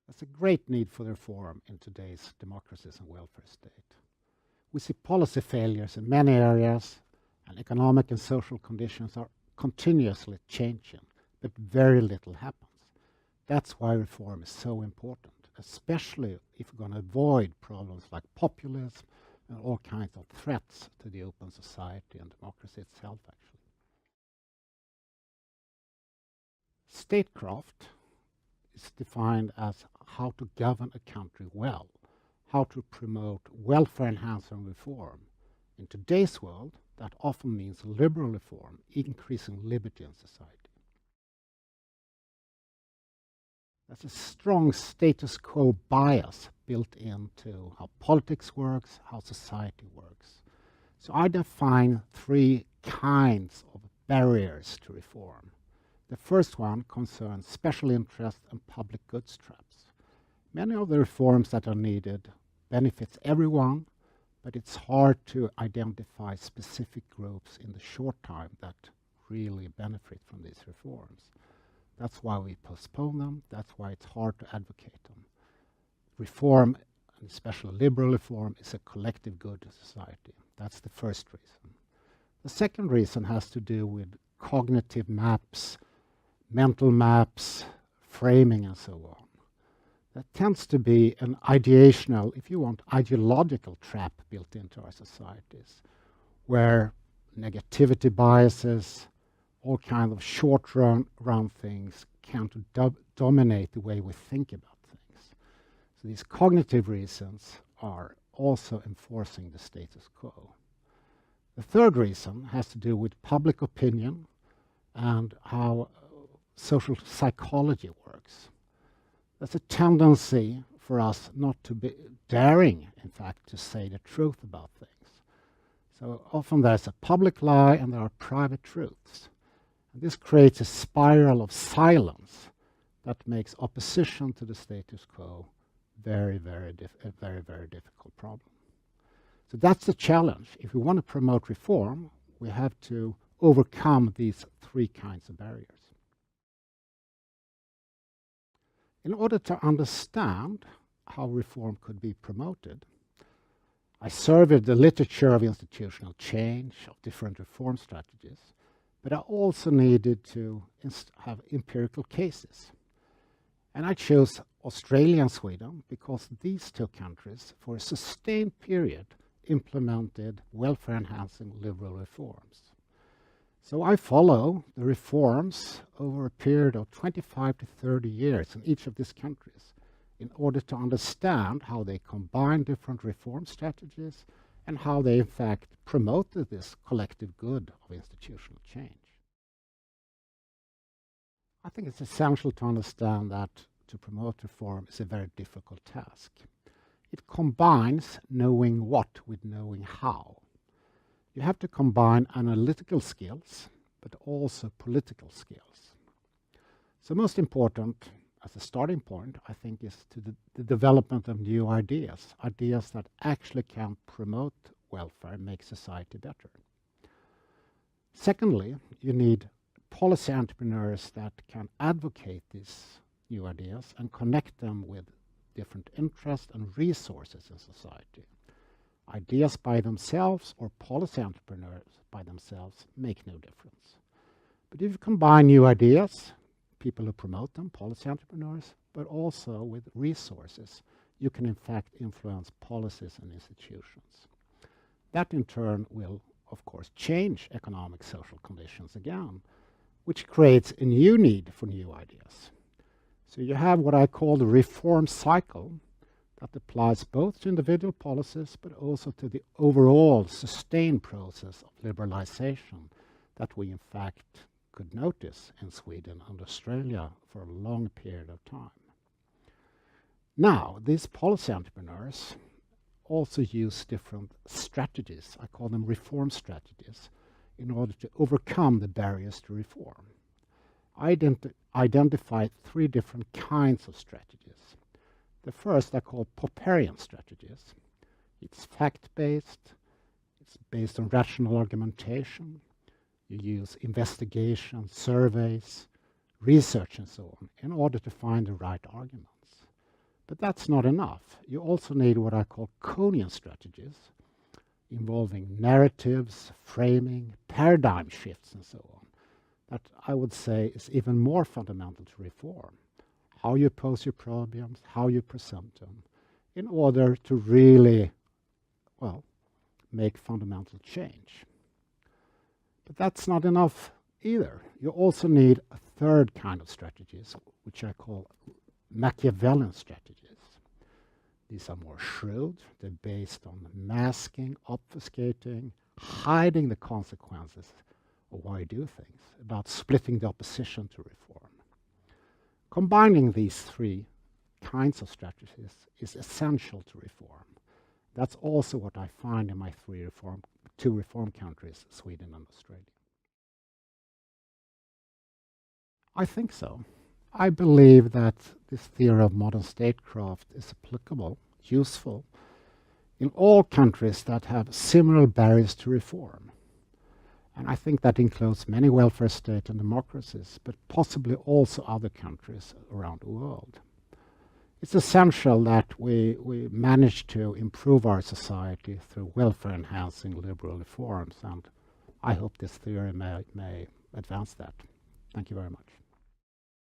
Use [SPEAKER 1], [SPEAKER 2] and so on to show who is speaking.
[SPEAKER 1] There's a great need for reform in today's democracies and welfare state. We see policy failures in many areas, and economic and social conditions are continuously changing, but very little happens. That's why reform is so important, especially if we're going to avoid problems like populism and all kinds of threats to the open society and democracy itself, actually. Statecraft is defined as how to govern a country well, how to promote welfare-enhancing reform. In today's world, that often means liberal reform, increasing liberty in society. There's a strong status quo bias built into how politics works, how society works. So I define three kinds of barriers to reform. The first one concerns special interest and public goods traps. Many of the reforms that are needed benefits everyone, but it's hard to identify specific groups in the short time that really benefit from these reforms. That's why we postpone them. That's why it's hard to advocate them. Reform, and especially liberal reform, is a collective good to society. That's the first reason. The second reason has to do with cognitive maps, mental maps, framing, and so on. That tends to be an ideational, if you want, ideological trap built into our societies, where negativity biases, all kinds of short-run things can dominate the way we think about things. So these cognitive reasons are also enforcing the status quo. The third reason has to do with public opinion and how social psychology works. There's a tendency for us not to be daring, in fact, to say the truth about things. So often there's a public lie and there are private truths. And this creates a spiral of silence that makes opposition to the status quo a very, very difficult problem. So that's the challenge. If we want to promote reform, we have to overcome these three kinds of barriers. In order to understand how reform could be promoted, I surveyed the literature of institutional change, of different reform strategies, but I also needed to have empirical cases. And I chose Australia and Sweden because these two countries, for a sustained period, implemented welfare-enhancing liberal reforms. So I follow the reforms over a period of 25 to 30 years in each of these countries in order to understand how they combine different reform strategies and how they in fact promoted this collective good of institutional change. I think it's essential to understand that to promote reform is a very difficult task. It combines knowing what with knowing how. You have to combine analytical skills, but also political skills. So most important, as a starting point, I think, is the development of new ideas, ideas that actually can promote welfare and make society better. Secondly, you need policy entrepreneurs that can advocate these new ideas and connect them with different interests and resources in society. Ideas by themselves or policy entrepreneurs by themselves make no difference. But if you combine new ideas, people who promote them, policy entrepreneurs, but also with resources, you can in fact influence policies and institutions. That in turn will, of course, change economic social conditions again, which creates a new need for new ideas. So you have what I call the reform cycle that applies both to individual policies but also to the overall sustained process of liberalization that we in fact could notice in Sweden and Australia for a long period of time. Now, these policy entrepreneurs also use different strategies. I call them reform strategies in order to overcome the barriers to reform. I identified three different kinds of strategies. The first I call Popperian strategies. It's fact-based, it's based on rational argumentation. You use investigation, surveys, research and so on in order to find the right arguments. But that's not enough. You also need what I call Conian strategies, involving narratives, framing, paradigm shifts, and so on. That I would say is even more fundamental to reform. How you pose your problems, how you present them, in order to really, well, make fundamental change. But that's not enough either. You also need a third kind of strategies, which I call Machiavellian strategies. These are more shrewd. They're based on masking, obfuscating, hiding the consequences of why you do things, about splitting the opposition to reform. Combining these three kinds of strategies is essential to reform. That's also what I find in my two reform countries, Sweden and Australia. I think so. I believe that this theory of modern statecraft is applicable, useful, in all countries that have similar barriers to reform. And I think that includes many welfare states and democracies, but possibly also other countries around the world. It's essential that we manage to improve our society through welfare-enhancing liberal reforms, and I hope this theory may advance that. Thank you very much.